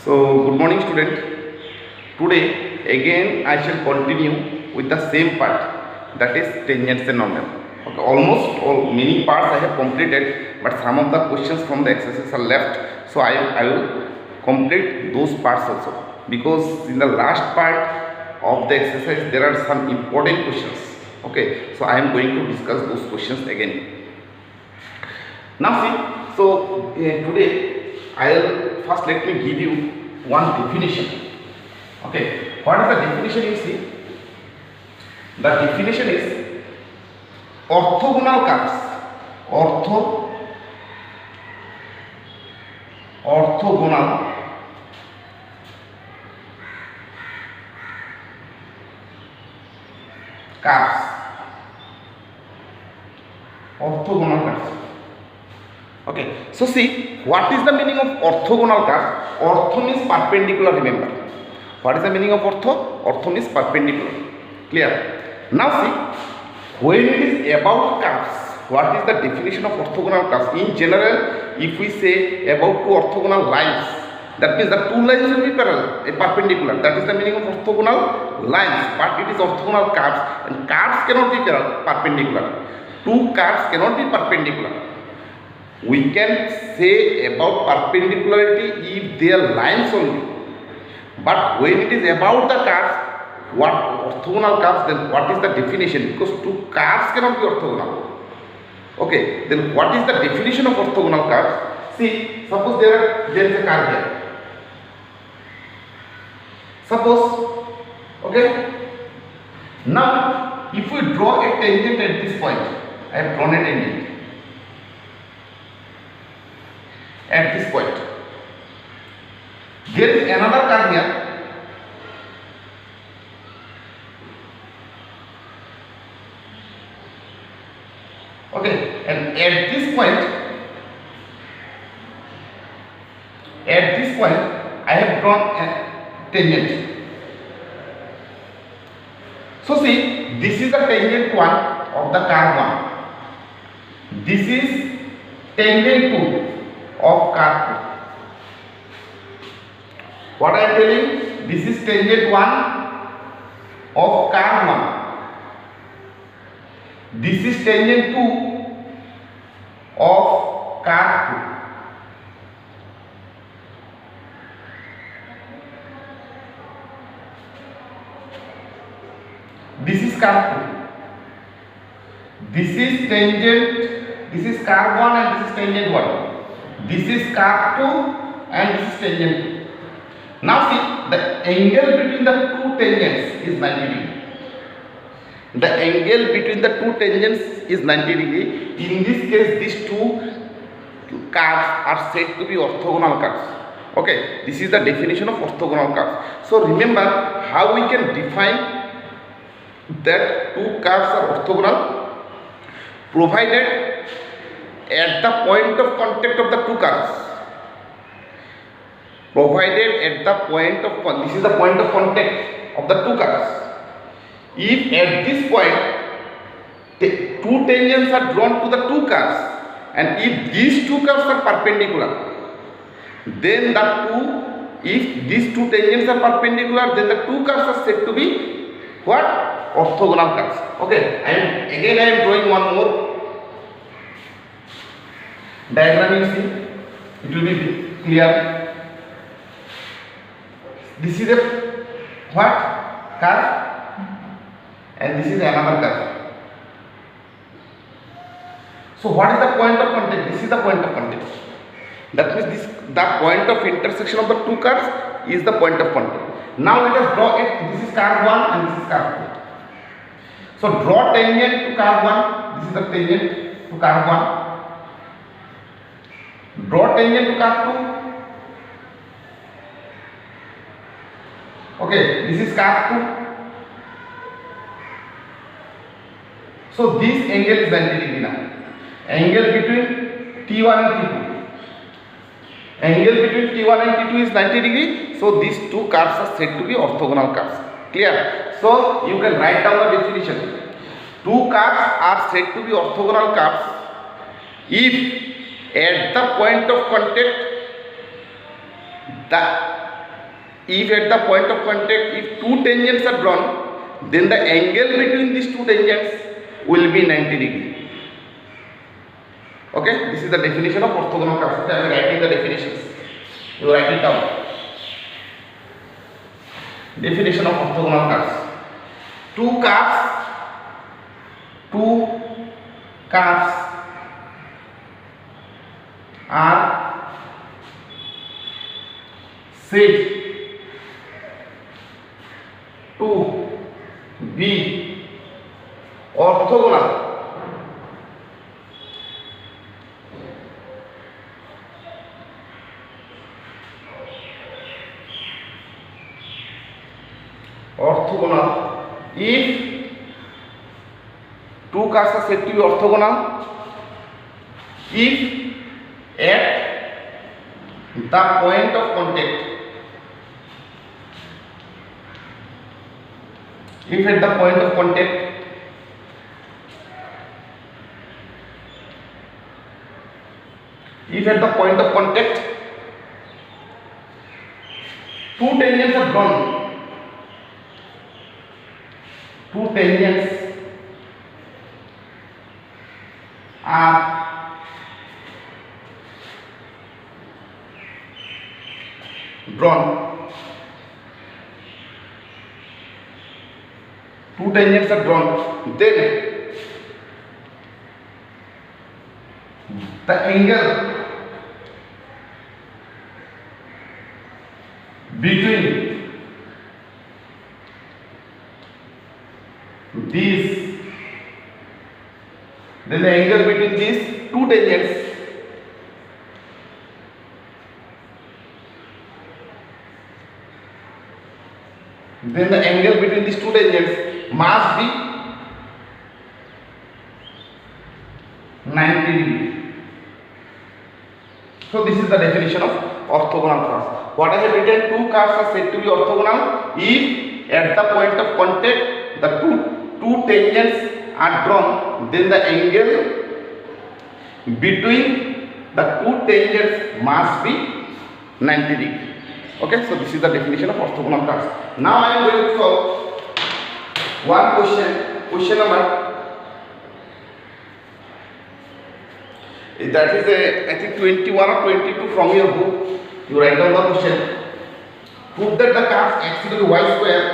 So, good morning student. Today again I shall continue with the same part, that is tangents and normal. Okay, almost all many parts I have completed, but some of the questions from the exercises are left. So I will complete those parts also, because in the last part of the exercise there are some important questions. Okay, so I am going to discuss those questions again. Now see, so today I'll first let me give you one definition. Okay, what is the definition? You see, the definition is orthogonal curves. Orthogonal curves. Orthogonal curves. Okay, so see, what is the meaning of orthogonal curve? Ortho means perpendicular, remember. What is the meaning of ortho? Ortho means perpendicular. Clear? Now see, when it is about curves, what is the definition of orthogonal curves? In general, if we say about two orthogonal lines, that means the two lines will be parallel, perpendicular. That is the meaning of orthogonal lines. But it is orthogonal curves, and curves cannot be perpendicular. Two curves cannot be perpendicular. We can say about perpendicularity if they are lines only, but when it is about the curves, what orthogonal curves, then what is the definition? Because two curves cannot be orthogonal. Okay, then what is the definition of orthogonal curves? See, suppose there is a curve here. Suppose, okay, now if we draw a tangent at this point, I have drawn a tangent at this point. There is another curve here. Okay, and at this point, I have drawn a tangent. So see, this is the tangent 1 of the curve 1. This is tangent 2 of curve 2. What I am telling? This is tangent 1 of curve 1. This is tangent 2 of curve 2. This is curve 2. This is tangent, this is curve 1 and this is tangent 1. This is curve 2 and this is tangent 2. Now see, the angle between the two tangents is 90 degree. The angle between the two tangents is 90 degree. In this case, these two curves are said to be orthogonal curves. Okay, this is the definition of orthogonal curves. So remember how we can define that two curves are orthogonal, provided at the point of contact of the two curves. Provided at the point of, this is the point of contact of the two curves. If at this point two tangents are drawn to the two curves, and if these two curves are perpendicular, then if these two tangents are perpendicular, then the two curves are said to be what? Orthogonal curves. Okay, and again I am drawing one more diagram. You see, it will be clear. This is a what? Curve, and this is another curve. So what is the point of contact? This is the point of contact. That means the point of intersection of the two curves is the point of contact. Now let us draw it. This is curve 1 and this is curve 2. So draw tangent to curve 1. This is the tangent to curve 1. Draw tangent to curve 2. Okay, this is curve 2. So this angle is 90 degree now. Angle between T1 and T2. Angle between T1 and T2 is 90 degree. So these two curves are said to be orthogonal curves. Clear? So you can write down the definition. Two curves are said to be orthogonal curves if at the point of contact the if at the point of contact if two tangents are drawn, then the angle between these two tangents will be 90 degree. Okay, this is the definition of orthogonal curves. Okay, I am writing the definitions. You write it down. Definition of orthogonal curves. Two curves are said to be orthogonal if two curves are said to be orthogonal if at the point of contact if at the point of contact two tangents are drawn, two tangents are drawn, then the angle between these two tangents must be 90 degree. So this is the definition of orthogonal curves. What I have written, two curves are said to be orthogonal if at the point of contact the two tangents are drawn, then the angle between the two tangents must be 90 degree. Okay, so this is the definition of orthogonal curves. Now I am going to solve one question number, that is I think 21 or 22 from your book. You write down the question. Prove that the curve x equal to y square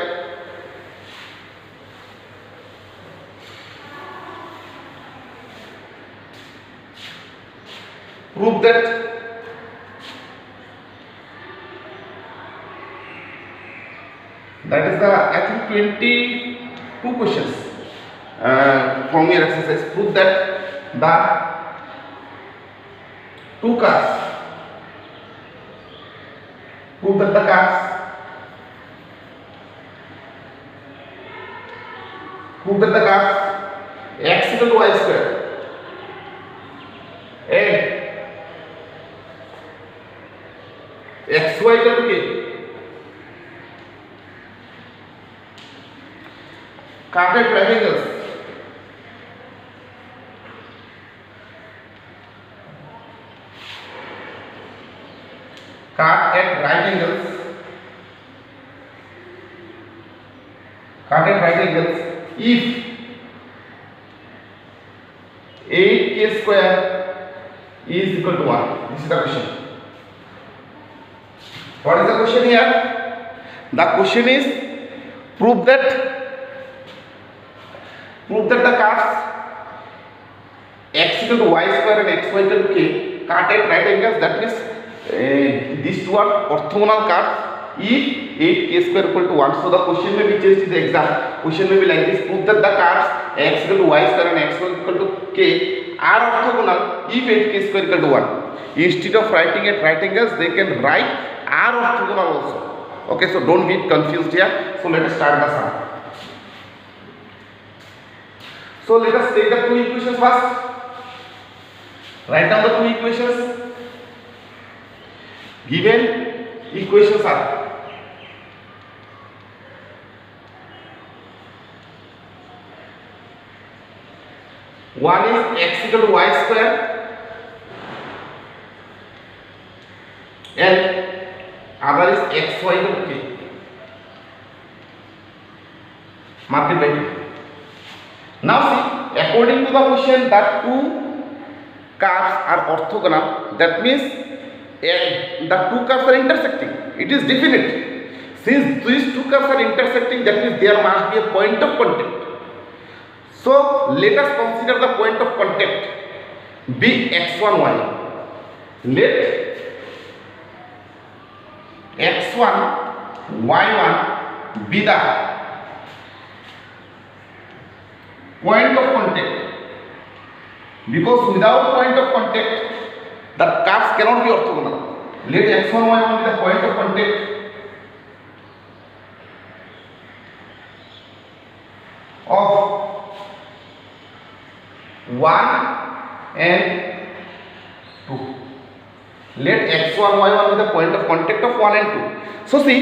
that is the I think 22 questions from your exercise. Prove that the two curves x equal to y square and xy equal to k cut at right angles if 8k square is equal to 1. This is the question. What is the question here? The question is prove that the curves x equal to y square and xy equal to k cut at right angles. That means these two are orthogonal curves if 8k square equal to 1. So the question may be changed in the exam. Question may be like this: prove that the curves x equal to y square and xy equal to k are orthogonal if 8k square equal to 1. Instead of writing at right angles, they can write are orthogonal also. Okay, so don't get confused here. So let us start the sum. So let us take the two equations first. Write down the two equations. Given equations are one is x equal to y square and other is xy equal to k. Multiply 2. Now see, according to the question, that two curves are orthogonal. That means the two curves are intersecting. It is definite. Since these two curves are intersecting, that means there must be a point of contact. So let us consider the point of contact be x1, y1. Let x1, y1 be the point of contact, because without point of contact the curves cannot be orthogonal. Let x1, y1 be the point of contact of 1 and 2. Let x1, y1 be the point of contact of 1 and 2. So see,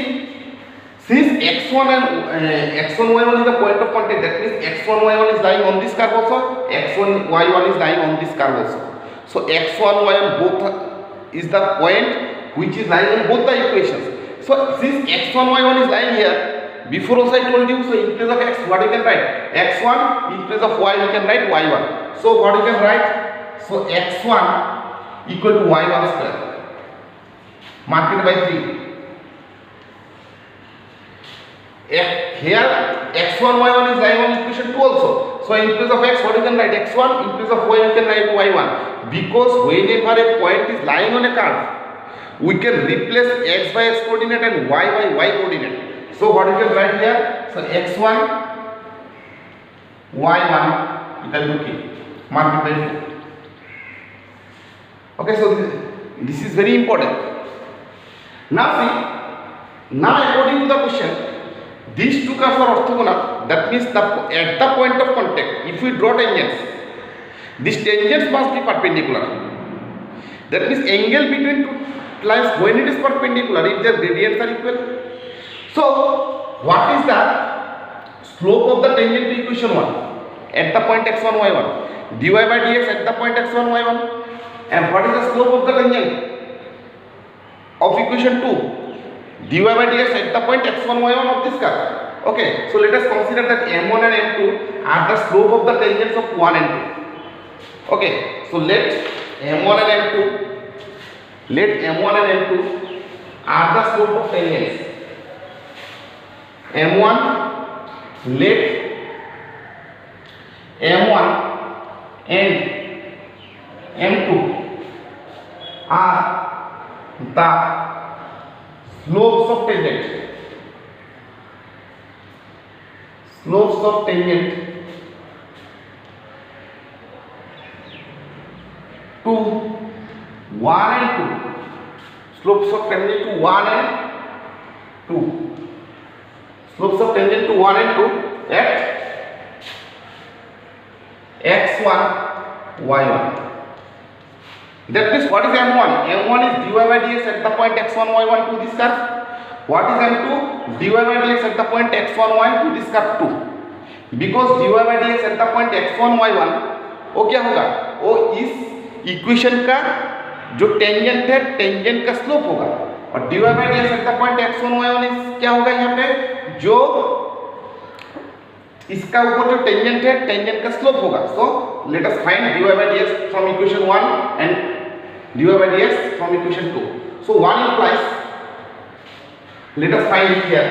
since x1 and x1, y1 is the point of contact, that means x1, y1 is lying on this curve also, x1, y1 is lying on this curve also. So x1, y1 both is the point which is lying on both the equations. So since x1, y1 is lying here, before also I told you, so in place of x, what you can write? x1, in place of y, you can write y1. So what you can write? So x1 equal to y1 square, multiplied by 3. Here x1, y1 is lying on equation 2 also. So in place of x, what you can write? x1, in place of y, you can write y1. Because whenever a point is lying on a curve, we can replace x by x coordinate and y by y coordinate. So what you can write here? So x1, y1 equal to k, multiplied 2. Okay, so this is very important. Now see, now according to the question, these two curves are orthogonal. That means at the point of contact, if we draw tangents, these tangents must be perpendicular. That means angle between two lines, when it is perpendicular, if their gradients are equal. So what is the slope of the tangent to equation 1 at the point x1, y1? dy by dx at the point x1, y1. And what is the slope of the tangent of equation 2? dy by dx at the point x1, y1 of this curve. Okay, so let us consider that m1 and m2 are the slope of the tangents of 1 and 2. Okay, so let m1 and m2 are the slope of tangents. m1, let m1 and m2 are the slopes of tangent. Slopes of tangent to 1 and 2. Slopes of tangent to 1 and 2. Slopes of tangent to 1 and 2 at x1, y1. That means what is m1? m1 is dy by dx at the point x1, y1 to this curve. What is m2? dy by dx at the point x1, y to this curve 2. Because dy by dx at the point x1, y1 वो क्या होगा? वो इस equation का जो tangent है, tangent का slope होगा. और dy by dx at the point x1, y1 क्या होगा यहाँ पे? जो इसका ऊपर जो टेंजेंट है, टेंजेंट का स्लोप होगा. So let us find dy by dx from equation 1 and dy by dx from equation 2. So 1 implies, let us find it here.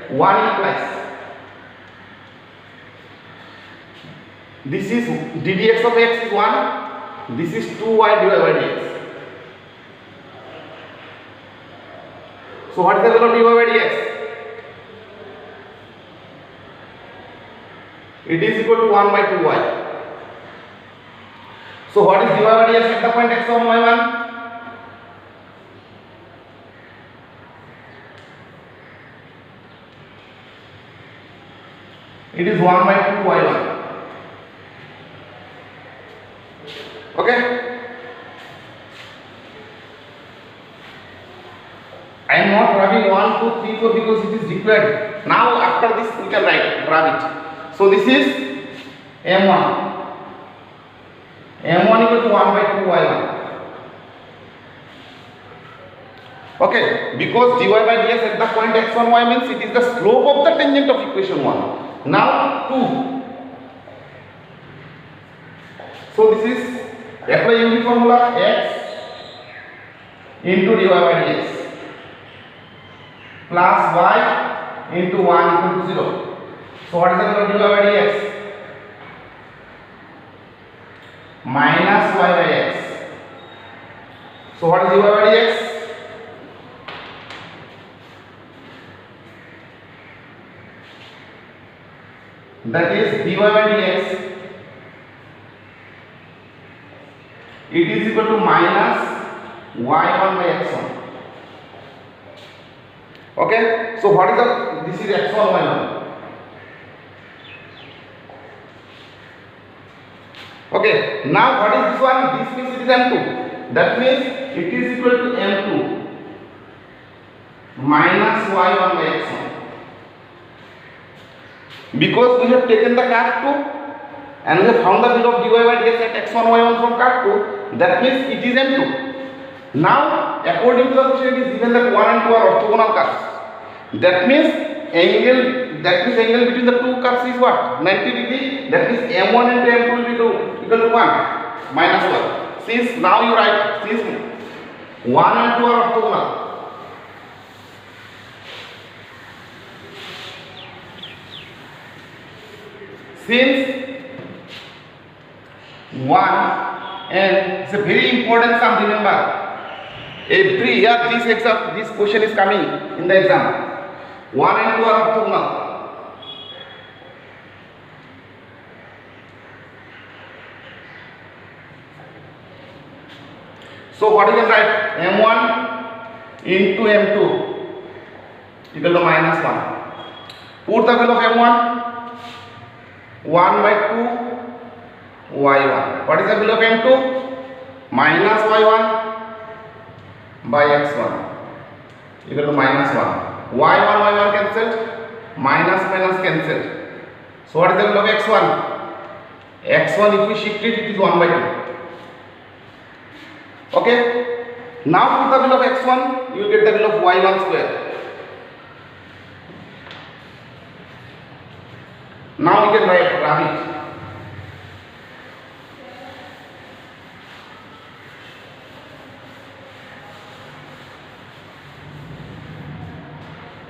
1 implies this is ddx of x is 1, this is 2y dy by dx. So what is the value of dy by dx? It is equal to 1 by 2y. So what is dy by dx at the point x1, y1? It is 1 by 2y1. Okay? I am not rubbing 1, 2, 3, 4 because it is required. Now after this we can rub it. So this is m1. m1 equal to 1 by 2y1. Okay, because dy by dx at the point x1 y means it is the slope of the tangent of equation 1. Now 2. So this is apply unique formula x into dy by dx plus y into 1 equal to 0. So what is the value of dy by dx? Minus y by x. So what is dy by dx? That is dy by dx, it is equal to minus y1 by x1. Okay, so what is the, this is x1 y1. Okay, now what is this one? This means it is m2. That means it is equal to m2 minus y1 by x1. Because we have taken the curve 2 and we have found the value of dy by dx at x1 y1 from curve 2, that means it is m2. Now according to the question it is given that 1 and 2 are orthogonal curves. That means angle between the two curves is what? 90 degree. That means m1 and m2 will be equal to 1 minus 1. Since now you write, since 1 and 2 are orthogonal, since 1 and it's a very important sum, remember every year this question is coming in the exam. 1 and 2 are orthogonal. So what you can write? m1 into m2 equal to minus 1. Put the value of m1, 1 by 2 y1. What is the value of m2? Minus y1 by x1 equal to minus 1. y1 cancelled, minus minus cancelled. So what is the value of x1? x1 if we shift it, it is 1 by 2. Okay, now put the value of x1, you will get the value of y1 square. Now we can write it.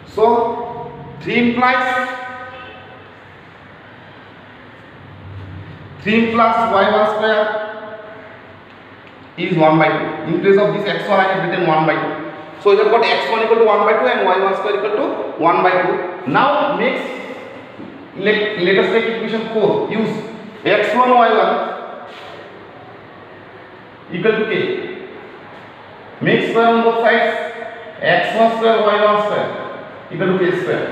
So 3 implies 3 plus y1 square is 1 by 2. In place of this x1 I have written 1 by 2. So you have got x1 equal to 1 by 2 and y1 square equal to 1 by 2. Now next let us take equation 4. Use x1 y1 equal to k. Make square on both sides. x1 square y1 square equal to k square.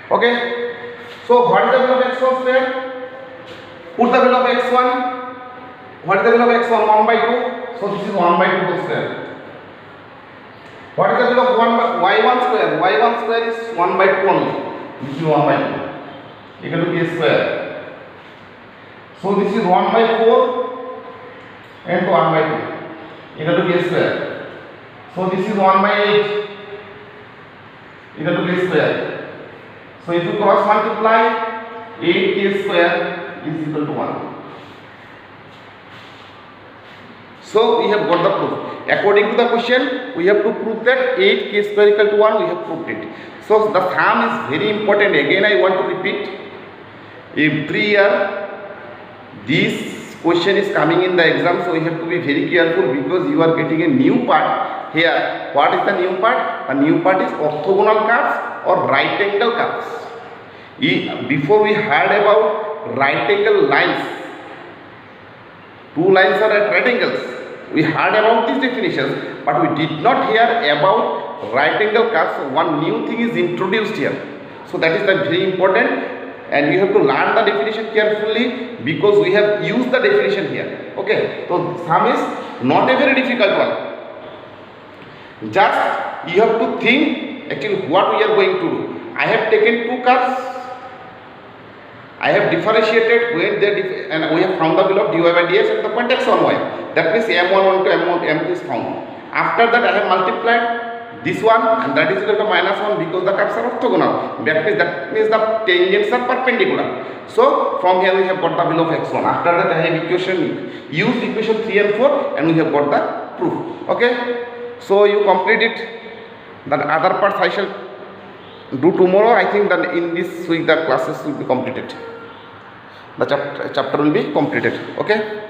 Okay. So what is the value of x1 square? Put the value of x1. What is the value of x1? 1 by 2. So this is 1 by 2 whole square. What is the value of y1 square? y1 square is 1 by 2 only. This is 1 by 2 equal to k square. So this is 1 by 4 and 1 by 2 equal to k square. So this is 1 by 8 equal to k square. So if you cross multiply, 8k square is equal to 1. So we have got the proof. According to the question, we have to prove that 8k square equal to 1. We have proved it. So the sum is very important. Again I want to repeat. Every year this question is coming in the exam, so you have to be very careful because you are getting a new part here. What is the new part? The new part is orthogonal curves or right angle curves. Before we heard about right angle lines, two lines are at right angles. We heard about these definitions, but we did not hear about right angle curves. So one new thing is introduced here. So that is very important, and you have to learn the definition carefully because we have used the definition here. Okay, so sum is not a very difficult one. Just you have to think actually what we are going to do. I have taken two curves. I have differentiated when they and we have found the value of dy by dx at the point x1 y. That means m1 to m2 is found. After that I have multiplied this one and that is equal to minus 1 because the curves are orthogonal. That means the tangents are perpendicular. So from here we have got the value of x1. After that I have used equation 3 and 4 and we have got the proof. Okay, so you complete it. The other parts I shall do tomorrow. I think that in this week the classes will be completed. The chapter will be completed. Okay.